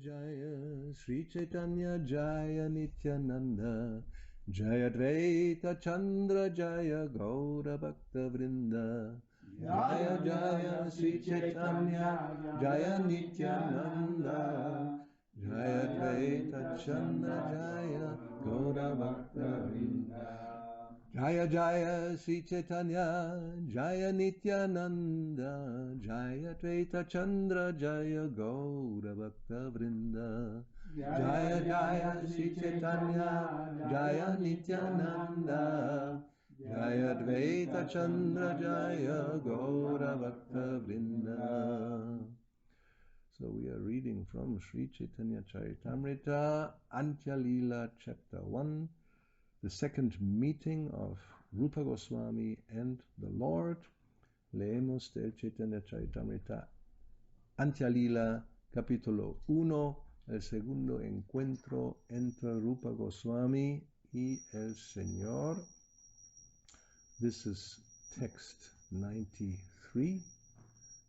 Jaya Sri Chaitanya Jaya Nityananda Jaya Dvaita Chandra Jaya Gaura Bhakta Vrinda Jaya Jaya Sri Chaitanya Jaya Nityananda Jaya Dvaita Chandra Jaya Gaura Bhakta Vrinda Jaya Jaya Sri Chaitanya Jaya Nityananda Jaya Dvaita Chandra Jaya Gaura Bhakta Vrinda Jaya Jaya Sri Chaitanya Jaya Nityananda Jaya Dvaita Chandra Jaya Gaura Bhakta Vrinda. So we are reading from Sri Chaitanya Charitamrita, Antya Lila, Chapter 1, the second meeting of Rupa Goswami and the Lord. Leemos del Chaitanya Charitamrita, Antya Lila, capítulo 1, el segundo encuentro entre Rupa Goswami y el Señor. This is text 93,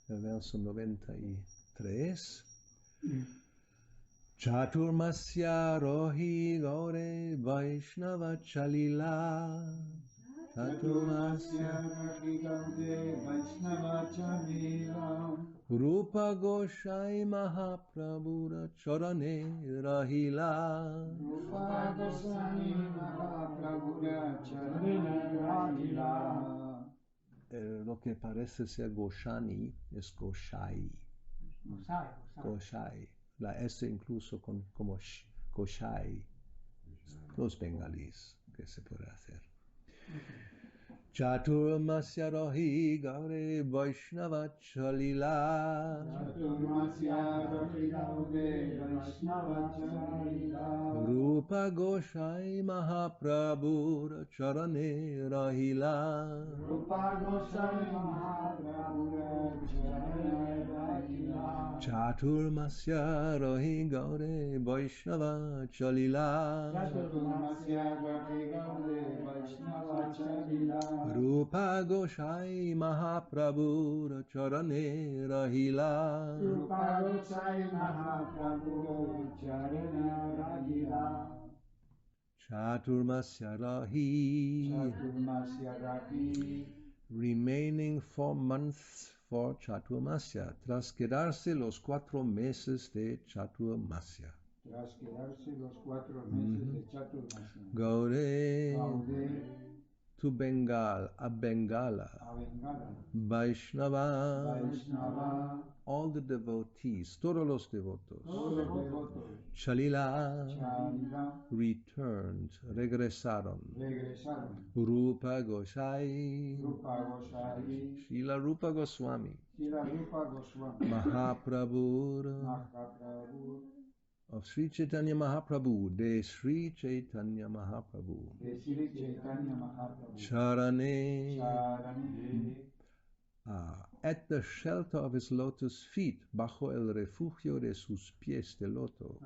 el verso 93. Chaturmasya rohi gaure Vaishnava chalila. Chaturmasya rohi gaure Vaishnava chalila. Rupa Goshai Mahaprabhura charane rahila. Rupa Goshai Mahaprabhura charane rahila. Lo que parece ser Goshani es Goshai. Goshai. La S incluso como Goshai. Los bengalíes que se puede hacer. Chaturmasya rohi gaure Vaishnava chalila. Chaturmasya rohi gaure Vaishnava chalila. Rupa Goshai Mahaprabhura charane rahila. Rupa Goshai Mahaprabhura charane rahila. Chaturmasya rohi gaure Vaishnava chalila. Chaturmasya rohi gaure Vaishnava chalila. Rupa Goshai Mahaprabhura charane rahila. Rupa Goshai Mahaprabhura charane rahila. Chaturmasya rahi. Remaining 4 months for Chaturmasya, tras quedarse los 4 meses de Chaturmasya. Tras quedarse los 4 meses de Chaturmasya. Gaure. To Bengal, a Bengala, Vaishnava, all the devotees, todos los devotos, Chalila, returned, regresaron, Rupa Goshai, Srila Rupa Goswami, Mahaprabhu, of Sri Chaitanya Mahaprabhu, de Sri Chaitanya Mahaprabhu, Charane, at the shelter of his lotus feet, bajo el refugio de sus pies de loto,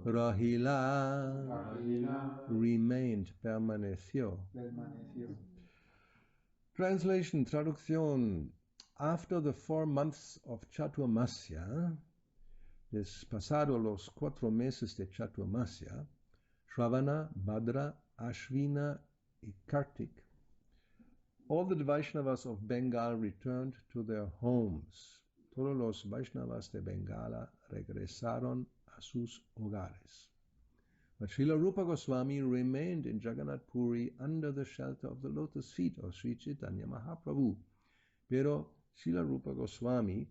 Rahila, remained, permaneció. Translation, traducción. After the 4 months of Chaturmasya, pasado los 4 meses de Chaturmasya, Shravana, Bhadra, Ashvina y Kartik, all the Vaishnavas of Bengal returned to their homes. Todos los Vaishnavas de Bengala regresaron a sus hogares. But Srila Rupa Goswami remained in Jagannath Puri under the shelter of the lotus feet of Sri Chaitanya Mahaprabhu. Pero Srila Rupa Goswami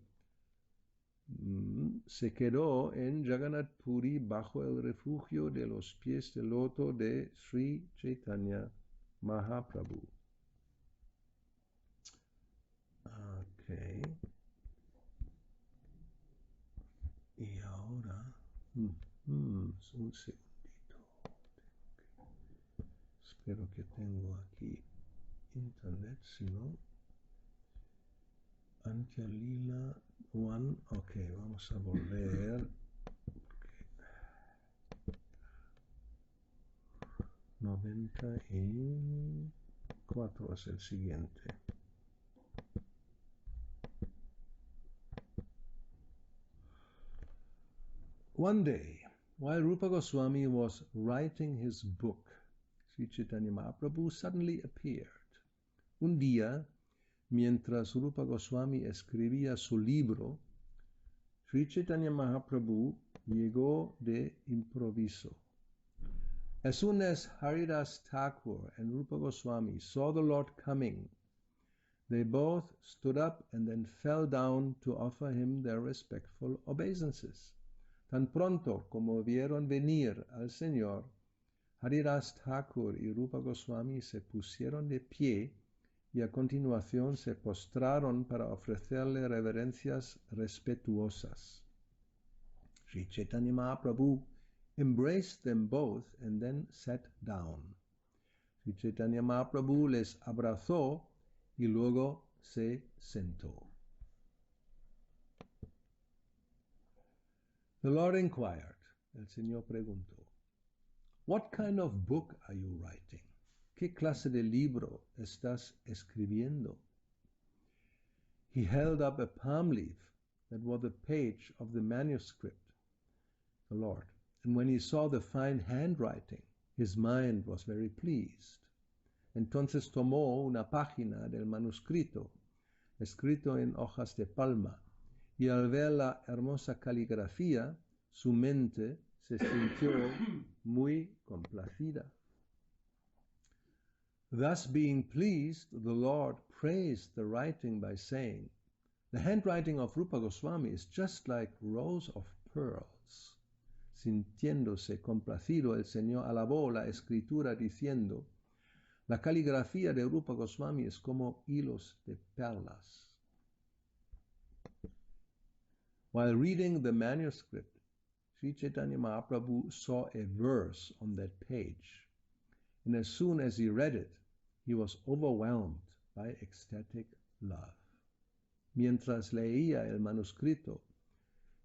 se quedó en Jagannath Puri bajo el refugio de los pies de loto de Sri Chaitanya Mahaprabhu. Okay. Y ahora, un segundito. Espero que tengo aquí internet, si no. Antya Lila 1, ok, vamos a volver. Okay. 94 es el siguiente. One day, while Rupa Goswami was writing his book, Sri Chaitanya Mahaprabhu suddenly appeared. Un día, mientras Rupa Goswami escribía su libro, Sri Chaitanya Mahaprabhu llegó de improviso. As soon as Haridas Thakur and Rupa Goswami saw the Lord coming, they both stood up and then fell down to offer him their respectful obeisances. Tan pronto como vieron venir al Señor, Haridas Thakur y Rupa Goswami se pusieron de pie y a continuación se postraron para ofrecerle reverencias respetuosas. Sri Chaitanya Mahaprabhu embraced them both and then sat down. Sri Chaitanya Mahaprabhu les abrazó y luego se sentó. The Lord inquired, el Señor preguntó, "What kind of book are you writing? ¿Qué clase de libro estás escribiendo?" He held up a palm leaf that was the page of the manuscript, the Lord, and when he saw the fine handwriting, his mind was very pleased. Entonces tomó una página del manuscrito, escrito en hojas de palma, y al ver la hermosa caligrafía, su mente se sintió muy complacida. Thus being pleased, the Lord praised the writing by saying, "The handwriting of Rupa Goswami is just like rows of pearls." Sintiéndose complacido, el Señor alabó la escritura diciendo, "La caligrafía de Rupa Goswami es como hilos de perlas." While reading the manuscript, Sri Chaitanya Mahaprabhu saw a verse on that page, and as soon as he read it, he was overwhelmed by ecstatic love. Mientras leía el manuscrito,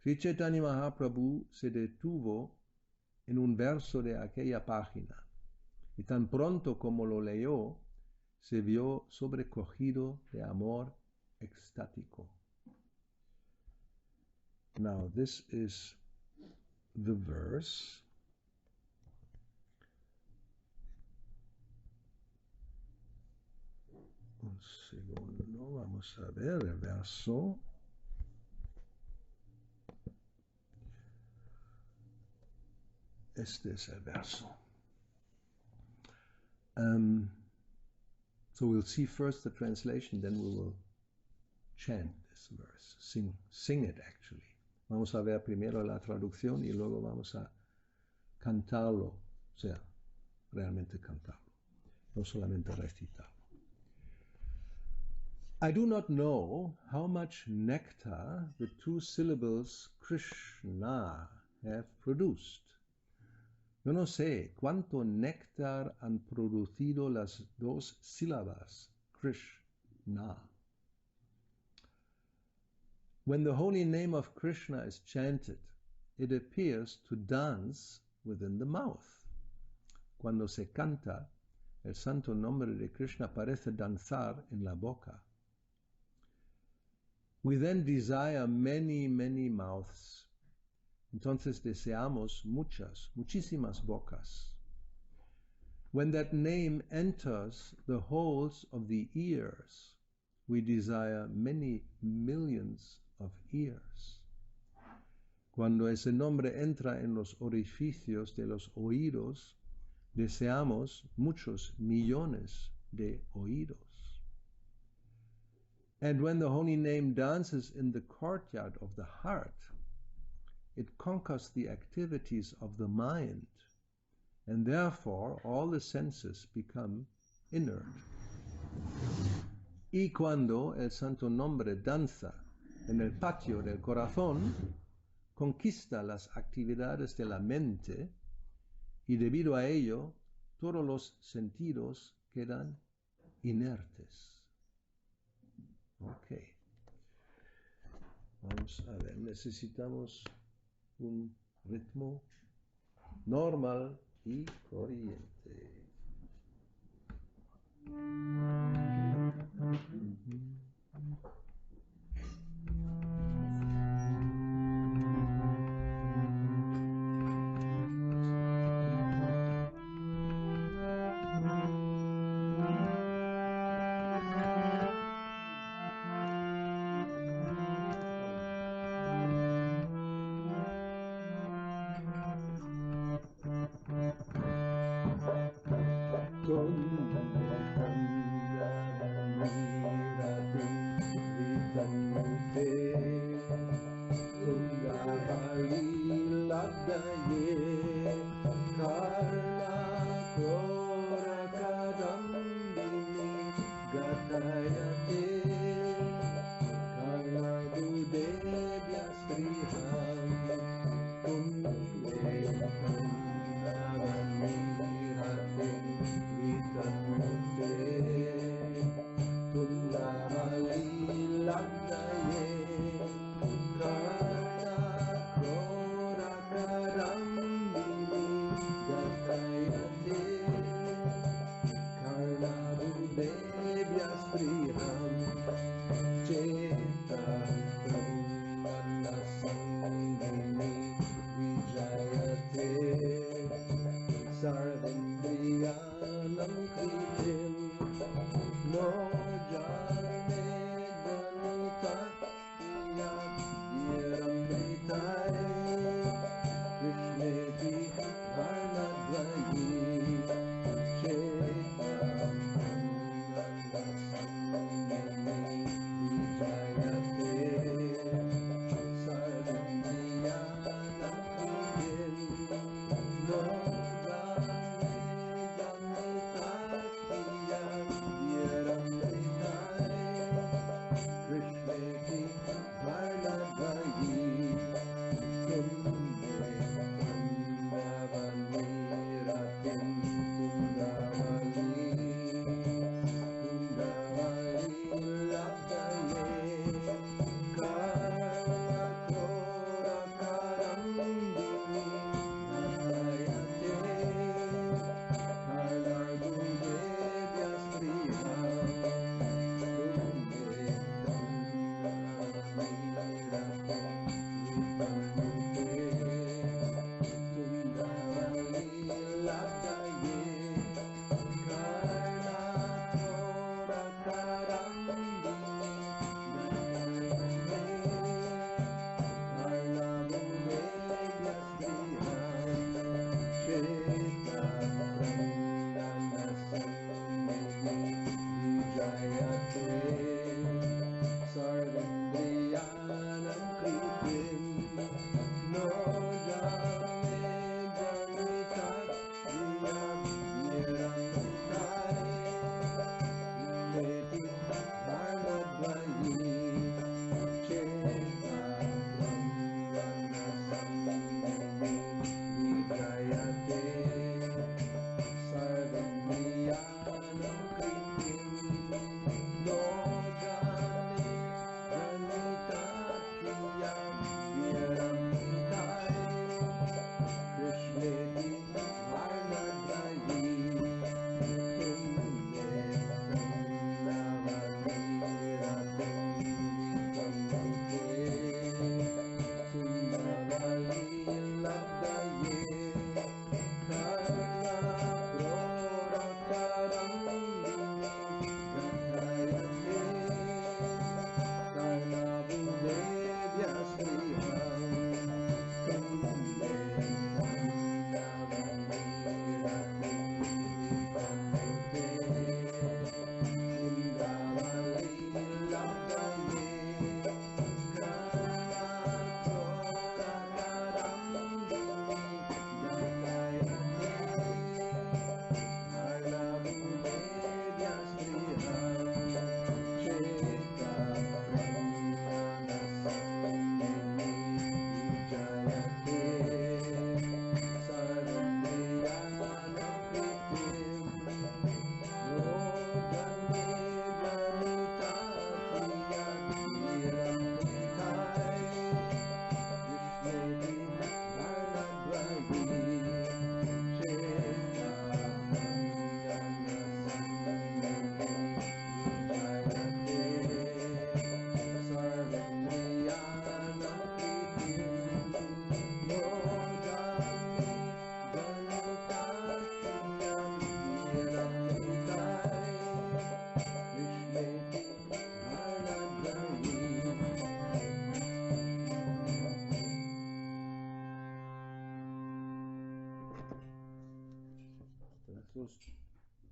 Sri Chaitanya Mahaprabhu se detuvo en un verso de aquella página, y tan pronto como lo leyó, se vio sobrecogido de amor extático. Now, this is the verse. Un segundo, vamos a ver el verso. Este es el verso. So we'll see first the translation, then we will chant this verse, sing it actually. Vamos a ver primero la traducción y luego vamos a cantarlo, o sea, realmente cantarlo, no solamente recitarlo. I do not know how much nectar the two syllables Krishna have produced. Yo no sé cuánto néctar han producido las dos sílabas Krishna. When the holy name of Krishna is chanted, it appears to dance within the mouth. Cuando se canta, el santo nombre de Krishna parece danzar en la boca. We then desire many, many mouths. Entonces deseamos muchísimas bocas. When that name enters the holes of the ears, we desire many millions of ears. Cuando ese nombre entra en los orificios de los oídos, deseamos muchos millones de oídos. And when the holy name dances in the courtyard of the heart, it conquers the activities of the mind, and therefore all the senses become inert. Y cuando el santo nombre danza en el patio del corazón, conquista las actividades de la mente, y debido a ello, todos los sentidos quedan inertes. Ok. Vamos a ver, necesitamos un ritmo normal y corriente.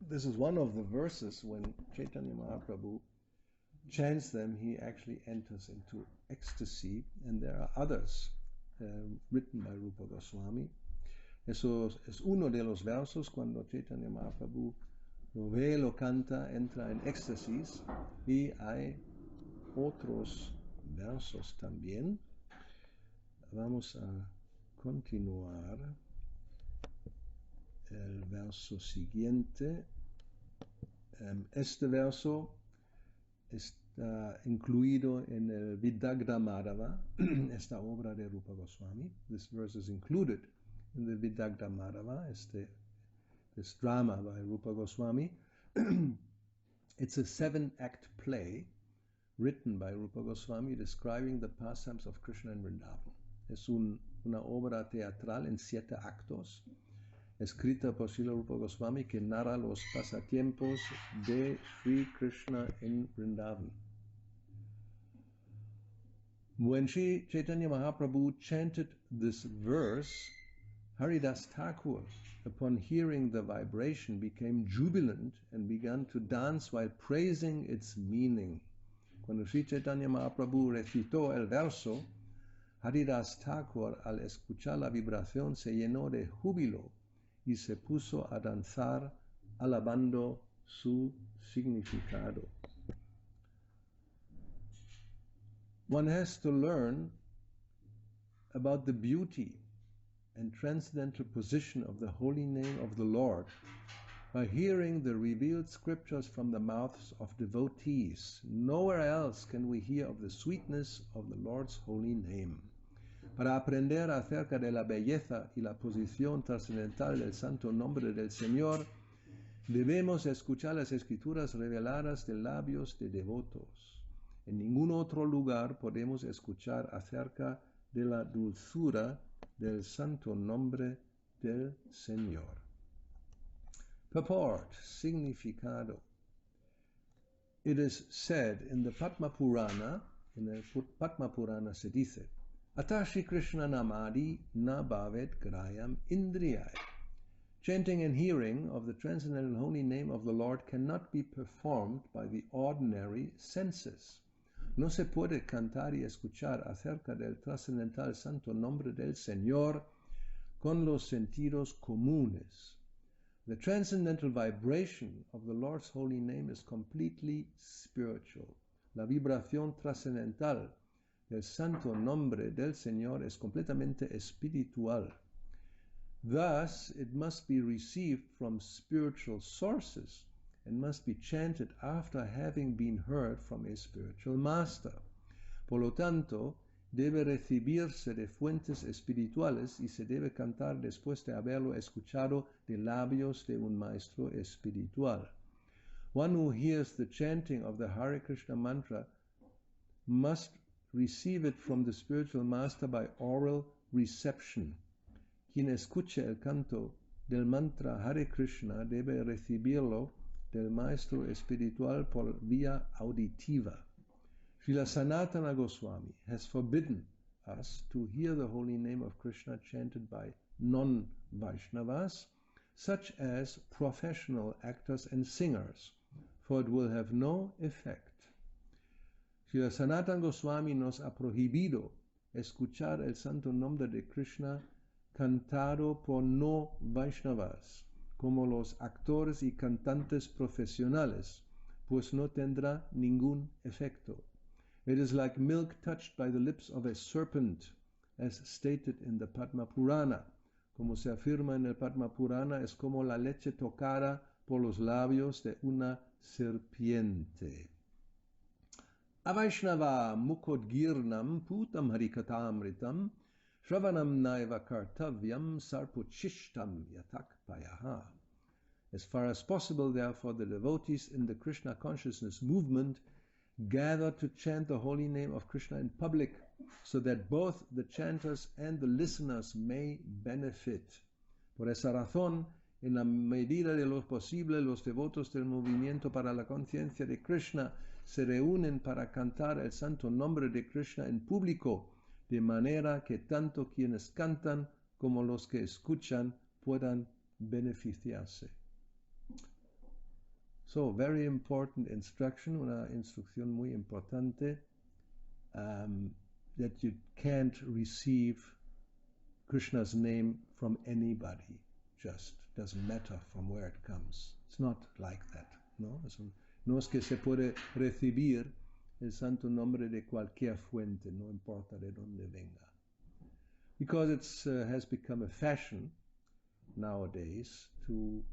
This is one of the verses when Chaitanya Mahaprabhu chants them, he actually enters into ecstasy, and there are others written by Rupa Goswami. Eso es uno de los versos cuando Chaitanya Mahaprabhu lo ve, lo canta, entra en éxtasis, y hay otros versos también vamos a continuar el verso siguiente. Este verso está incluido en el Vidagdamadava, esta obra de Rupa Goswami. This verse is included in the Vidagdamadava, this drama by Rupa Goswami. It's a 7-act play written by Rupa Goswami describing the pastimes of Krishna in Vrindavan. Es una obra teatral en 7 actos, escrita por Srila Rupa Goswami, que narra los pasatiempos de Sri Krishna en Vrindavan. When Sri Chaitanya Mahaprabhu chanted this verse, Haridas Thakur, upon hearing the vibration, became jubilant and began to dance while praising its meaning. Cuando Sri Chaitanya Mahaprabhu recitó el verso, Haridas Thakur, al escuchar la vibración, se llenó de júbilo y se puso a danzar alabando su significado. One has to learn about the beauty and transcendental position of the holy name of the Lord by hearing the revealed scriptures from the mouths of devotees. Nowhere else can we hear of the sweetness of the Lord's holy name. Para aprender acerca de la belleza y la posición trascendental del santo nombre del Señor, debemos escuchar las escrituras reveladas de labios de devotos. En ningún otro lugar podemos escuchar acerca de la dulzura del santo nombre del Señor. Purport, significado. It is said in the Padma Purana, en el Padma Purana se dice, Atashi Krishna Namadi na bhavet grayam indriyai. Chanting and hearing of the transcendental holy name of the Lord cannot be performed by the ordinary senses. No se puede cantar y escuchar acerca del trascendental santo nombre del Señor con los sentidos comunes. The transcendental vibration of the Lord's holy name is completely spiritual. La vibración trascendental del santo nombre del Señor es completamente espiritual. Thus, it must be received from spiritual sources and must be chanted after having been heard from a spiritual master. Por lo tanto, debe recibirse de fuentes espirituales y se debe cantar después de haberlo escuchado de labios de un maestro espiritual. One who hears the chanting of the Hare Krishna mantra must receive it from the spiritual master by oral reception. Quien escuche el canto del mantra Hare Krishna debe recibirlo del maestro espiritual por vía auditiva. Srila Sanatana Goswami has forbidden us to hear the holy name of Krishna chanted by non-Vaishnavas, such as professional actors and singers, for it will have no effect. Srila Sanatana Goswami nos ha prohibido escuchar el santo nombre de Krishna cantado por no Vaishnavas, como los actores y cantantes profesionales, pues no tendrá ningún efecto. It is like milk touched by the lips of a serpent, as stated in the Padma Purana. Como se afirma en el Padma Purana, es como la leche tocada por los labios de una serpiente. Avaishnava mukodgirnam putam harikatamritam shravanam naiva kartavyam sarpuchishtam yatakpayaha. As far as possible, therefore, the devotees in the Krishna consciousness movement gather to chant the holy name of Krishna in public, so that both the chanters and the listeners may benefit. Por esa razón, en la medida de lo posible, los devotos del movimiento para la conciencia de Krishna se reúnen para cantar el santo nombre de Krishna en público, de manera que tanto quienes cantan como los que escuchan puedan beneficiarse. So, very important instruction, una instrucción muy importante, that you can't receive Krishna's name from anybody, just doesn't matter from where it comes. It's not like that, ¿no? No es que se puede recibir el santo nombre de cualquier fuente, no importa de dónde venga. because it has become a fashion nowadays to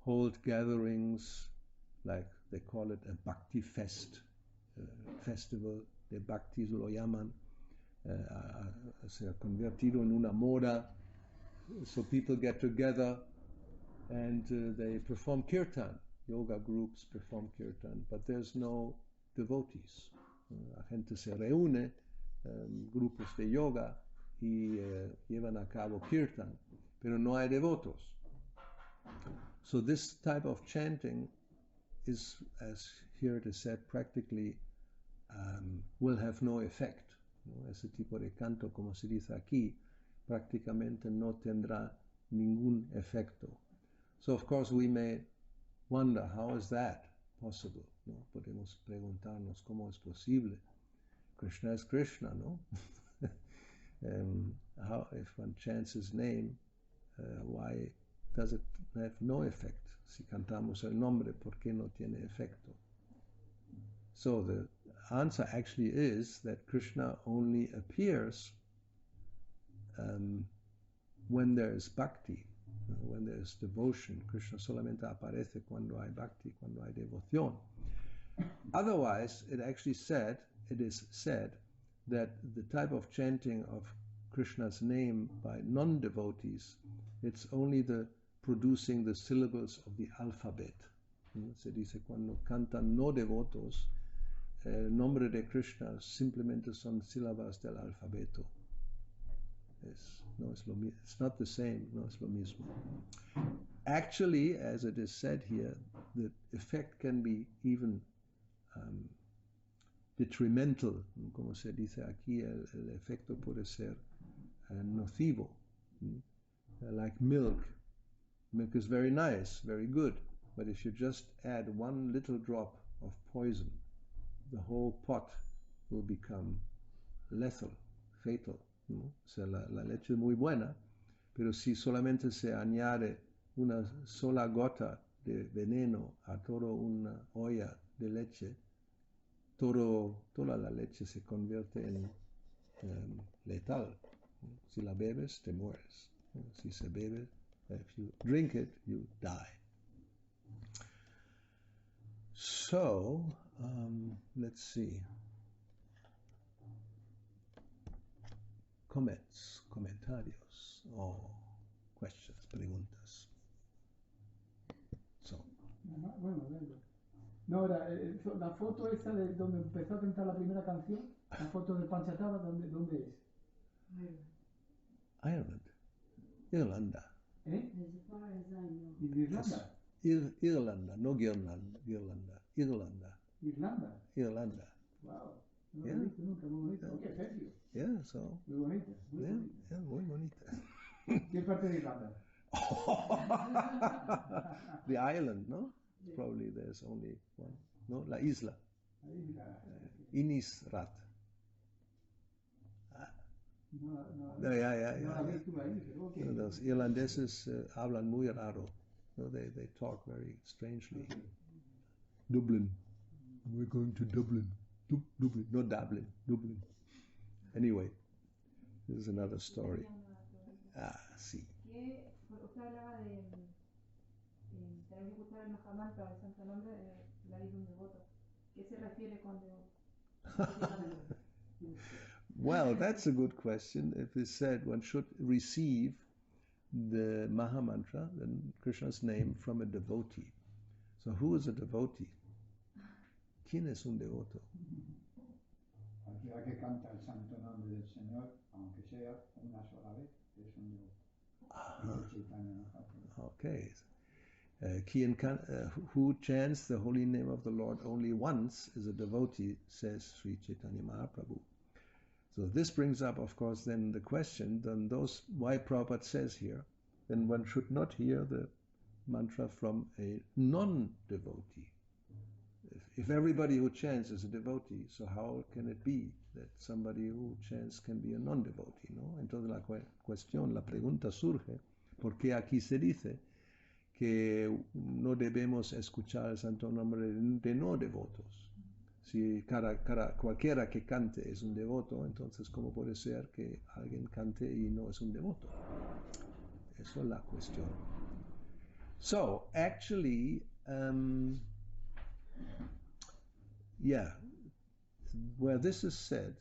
hold gatherings, like they call it a Bhakti fest, festival, de Bhakti lo llaman, se ha convertido en una moda, so people get together and they perform kirtan, yoga groups perform kirtan, but there's no devotees. La gente se reúne, grupos de yoga, y llevan a cabo kirtan, pero no hay devotos. So this type of chanting is, as here it is said, practically will have no effect. Ese tipo de canto, como se dice aquí, prácticamente no tendrá ningún efecto. So of course we may wonder, how is that possible? ¿No? Podemos preguntarnos cómo es posible. Krishna is Krishna, no? How, if one chants his name, why does it have no effect? Si cantamos el nombre, ¿por qué no tiene efecto? So the answer actually is that Krishna only appears when there is bhakti, when there is devotion. Krishna solamente aparece cuando hay bhakti, cuando hay devoción. Otherwise, it is said that the type of chanting of Krishna's name by non-devotees, it's only the producing the syllables of the alphabet. Se dice, cuando cantan no devotos, el nombre de Krishna simplemente son sílabas del alfabeto. It's not the same, no es lo mismo. Actually, as it is said here, the effect can be even detrimental, como se dice aquí, el efecto puede ser nocivo. Like milk. Milk is very nice, very good, but if you just add one little drop of poison, the whole pot will become lethal, fatal. ¿No? O sea, la leche es muy buena, pero si solamente se añade una sola gota de veneno a toda una olla de leche, toda la leche se convierte en letal. Si la bebes, te mueres. Si se bebe, if you drink it, you die. So, let's see. Comments, comentarios, or questions, preguntas. So. Bueno, no, la foto esa de donde empezó a cantar la primera canción, la foto de Panchataba, ¿dónde es? Ireland. Irlanda. ¿Irlanda? Irlanda, no Irlanda. Irlanda. ¿Irlanda? Irlanda. Wow. No lo he visto nunca, muy bonito. ¿Qué serio? Yeah, so. Muy bonita. Muy bonita. ¿Qué parte de Irlanda? The island, no? Probably there's only one. No, la isla. La isla. Inisrat. No, Yeah. la vi tú ahí, pero okay. Los irlandeses hablan muy raro. No, they talk very strangely. Okay. Dublin. We're going to Dublin. Dublin, no Dublin, Dublin. Anyway, this is another story. Sí. Usted hablaba de tener que escuchar el Mahamantra del Santo Nombre de la vida de un devoto. ¿Qué se refiere con devoto? Well, that's a good question. If it's said one should receive the Mahamantra, then Krishna's name, from a devotee. So who is a devotee? ¿Quién es un devoto? Cualquiera que canta el santo nombre del Señor, aunque sea una sola vez, es un devoto. Okay. Who chants the holy name of the Lord only once is a devotee, says Sri Chaitanya Mahaprabhu. So this brings up, of course, then the question, then why Prabhupada says here, then one should not hear the mantra from a non-devotee. If everybody who chants is a devotee, so how can it be that somebody who chants can be a non-devotee, ¿no? Entonces la pregunta surge, ¿por qué aquí se dice que no debemos escuchar el santo nombre de no devotos? Si cualquiera que cante es un devoto, entonces ¿cómo puede ser que alguien cante y no es un devoto? Eso es la cuestión. So, actually, where this is said,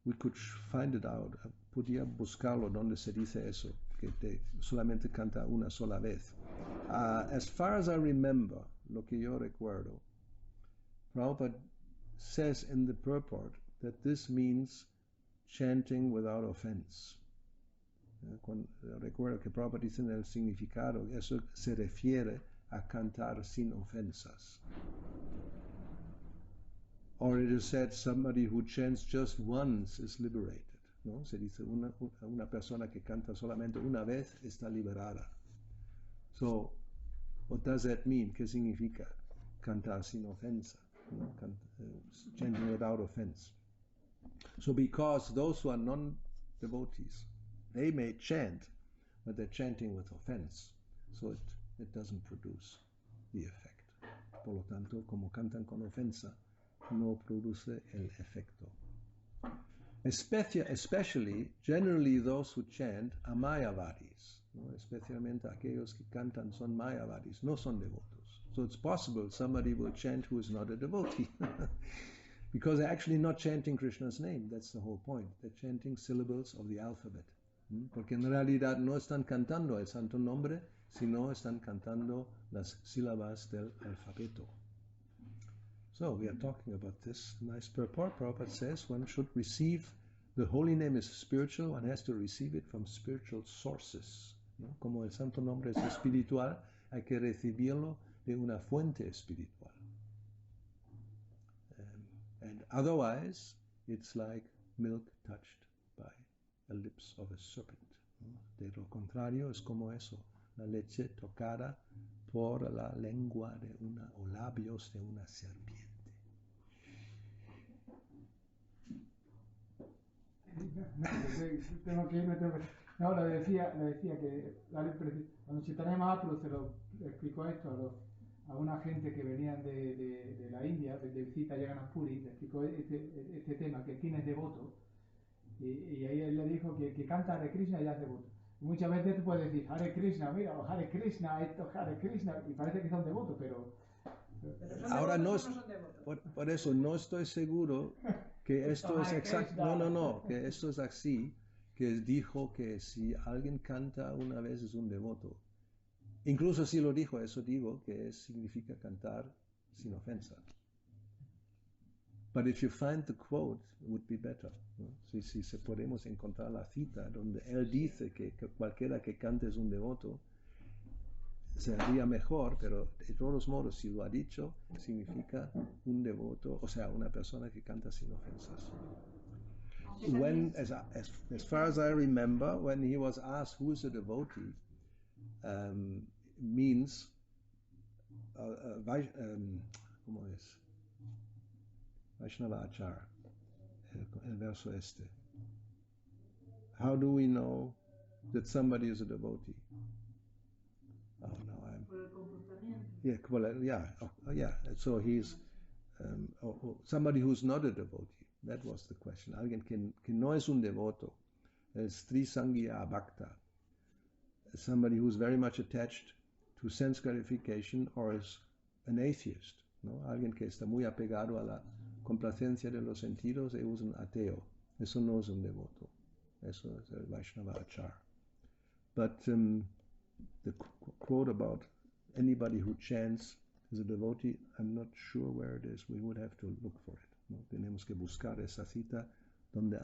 we could find it out. Podía buscarlo donde se dice eso, que solamente canta una sola vez. As far as I remember, lo que yo recuerdo, Prabhupada says in the purport that this means chanting without offense. Recuerdo que Prabhupada dice en el significado, eso se refiere a cantar sin ofensas. Or it is said somebody who chants just once is liberated. ¿No? Se dice una persona que canta solamente una vez está liberada. So, what does that mean? ¿Qué significa cantar sin ofensa? ¿No? Chanting without offense. So because those who are non-devotees, they may chant, but they're chanting with offense. So it doesn't produce the effect. Por lo tanto, como cantan con ofensa, no produce el efecto. Especially, generally those who chant are mayavadis, ¿no? Especialmente aquellos que cantan son mayavadis, no son devotos. So it's possible somebody will chant who is not a devotee. Because they're actually not chanting Krishna's name, that's the whole point. They're chanting syllables of the alphabet. Porque en realidad no están cantando el santo nombre, sino están cantando las sílabas del alfabeto. So we are talking about this nice purport. Prabhupada says one should receive, the holy name is spiritual, one has to receive it from spiritual sources. ¿No? Como el santo nombre es espiritual, hay que recibirlo de una fuente espiritual. And otherwise, it's like milk touched by the lips of a serpent. ¿No? De lo contrario, es como eso, la leche tocada por la lengua de o labios de una serpiente. Tengo que irme. No, le decía que cuando Chaitanya Mahaprabhu se lo explicó esto a una gente que venían de la India, de visita a Jagannath Puri, le explicó este tema, que quién es devoto, y ahí él le dijo que canta Hare Krishna y ya es devoto. Muchas veces tú puedes decir Hare Krishna, mira, Hare Krishna, esto Hare Krishna, y parece que son devotos, pero ahora no son devotos. Por eso no estoy seguro que esto es exacto. No, que esto es así, que dijo que si alguien canta una vez es un devoto. Incluso si lo dijo, eso digo, que significa cantar sin ofensa. But if you find the quote, it would be better. ¿No? Si podemos encontrar la cita donde él dice que cualquiera que cante es un devoto, sería mejor, pero de todos modos, si lo ha dicho, significa un devoto, o sea, una persona que canta sin ofensas. When, as far as I remember, when he was asked who is a devotee, means, ¿cómo es? Vaishnava Achara, el verso este. How do we know that somebody is a devotee? Oh no, yeah. So he's somebody who's not a devotee. That was the question. Alguien que no es un devoto. Es Trisangya Abhakta. Somebody who's very much attached to sense gratification, or is an atheist. ¿No? Alguien que está muy apegado a la complacencia de los sentidos, es un ateo. Eso no es un devoto. Eso es el Vaishnava Achar. But the quote about anybody who chants is a devotee, I'm not sure where it is. We would have to look for it. ¿No? Tenemos que buscar esa cita donde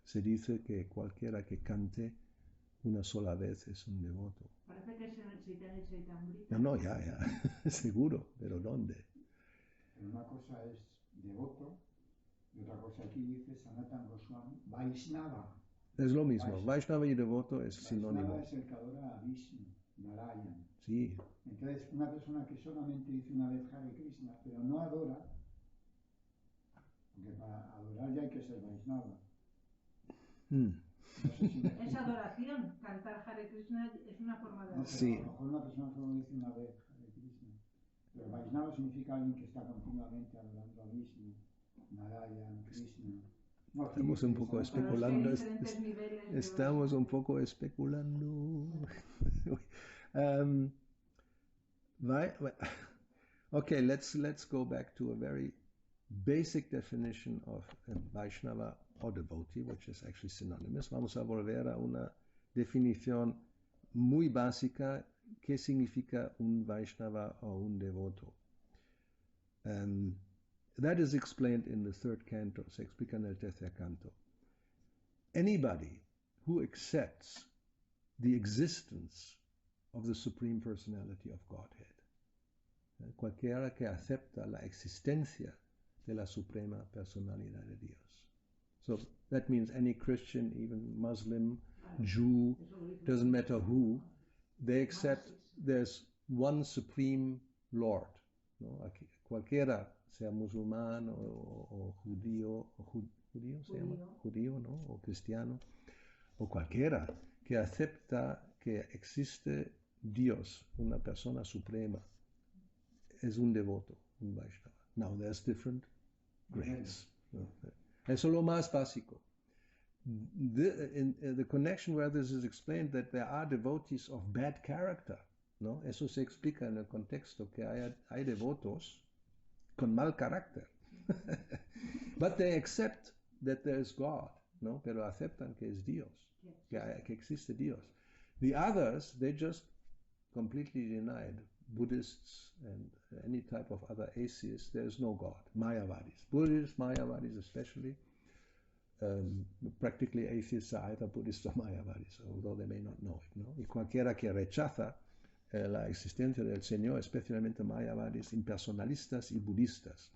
se dice que cualquiera que cante una sola vez es un devoto. Parece que es en el Chaitamrita. No, ya, seguro, pero ¿dónde? Una cosa es devoto y otra cosa aquí dice Sanatana Goswami, Vaishnava. Es lo mismo, Vaishnava y devoto es sinónimo. Vaishnava es el que adora a Vishnu, Narayan. Sí. Entonces, una persona que solamente dice una vez Hare Krishna, pero no adora, porque para adorar ya hay que ser Vaishnava. No sé si es adoración, cantar Hare Krishna es una forma de adoración. Sí. A lo mejor una persona solo dice una vez Hare Krishna. Pero Vaishnava significa alguien que está continuamente adorando a Vishnu, Narayan, Krishna. No, aquí Estamos dice un que poco Sanatana Pero es que hay especulando. diferentes niveles de Estamos un poco especulando. Okay, let's go back to a very basic definition of Vaishnava or devotee, which is actually synonymous. Vamos a volver a una definición muy básica. ¿Qué significa un Vaishnava o un devoto? That is explained in the third canto. Se explica en el tercer canto. Anybody who accepts the existence of the Supreme Personality of Godhead. Cualquiera que acepta la existencia de la Suprema Personalidad de Dios. So that means any Christian, even Muslim, Jew, doesn't matter who, they accept there's one Supreme Lord. ¿No? Cualquiera, sea musulmán o judío, judío se llama, judío, ¿no? O cristiano, o cualquiera que acepta que existe Dios, una persona suprema, es un devoto, un Vaishnava. Now there's different grades. Eso es lo más básico. In the connection where this is explained that there are devotees of bad character, ¿no? Eso se explica en el contexto que hay devotos con mal carácter. But they accept that there is God, ¿no? Pero aceptan que es Dios, que existe Dios. The others, they just completely denied. Buddhists and any type of other atheists, there is no God. Mayavadis. Buddhists, Mayavadis especially. Practically atheists are either Buddhists or Mayavadis, although they may not know it, ¿no? Y cualquiera que rechaza la existencia del Señor, especialmente Mayavadis, impersonalistas y budistas.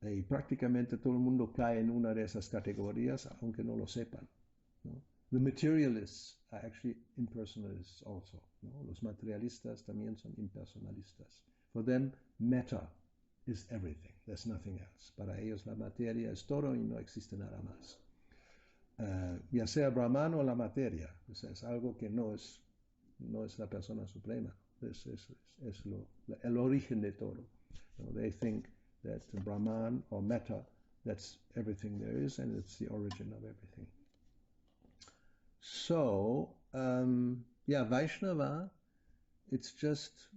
Y prácticamente todo el mundo cae en una de esas categorías, aunque no lo sepan, ¿no? The materialists are actually impersonalists also, ¿no? Los materialistas también son impersonalistas. For them, matter is everything. There's nothing else. Para ellos la materia es todo y no existe nada más. Ya sea Brahman o la materia, o sea, es algo que no es la persona suprema. Es el origen de todo. So they think that Brahman or matter, that's everything there is, and it's the origin of everything. So, Vaishnava, it's just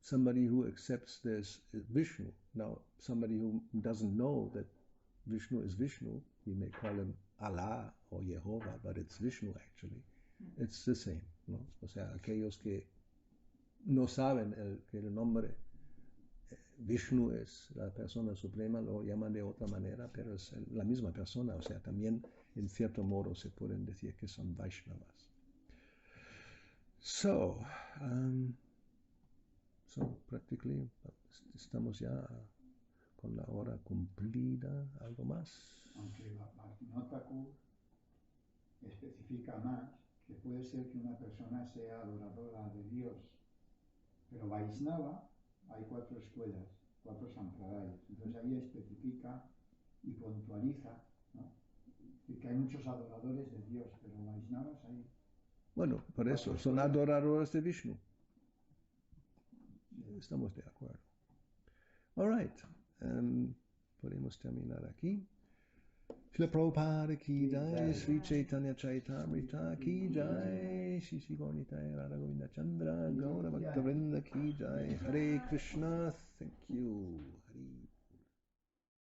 somebody who accepts there's Vishnu. Now, somebody who doesn't know that Vishnu is Vishnu, you may call him Allah or Jehovah, but it's Vishnu actually. It's the same, ¿no? O sea, aquellos que no saben que el nombre Vishnu es la persona suprema, lo llaman de otra manera, pero es la misma persona, o sea, también en cierto modo se pueden decir que son Vaishnavas. So practically estamos ya con la hora cumplida. ¿Algo más? Aunque Bhakti-yoga especifica más que puede ser que una persona sea adoradora de Dios, pero Vaishnava hay 4 escuelas, 4 sampradayas. Entonces ahí especifica y puntualiza, ¿no? Que hay muchos adoradores de Dios, pero Vaishnavas hay. Bueno, por eso, son adoradores de Vishnu. Estamos de acuerdo. All right. Podemos terminar aquí. Srila Prabhupada ki jai, Sri Chaitanya Chaitamrita ki jai, Shri Gaurnitaya Radha Govinda Chandra, Gaura Bhakta Vrinda ki jai. Hare Krishna. Thank you.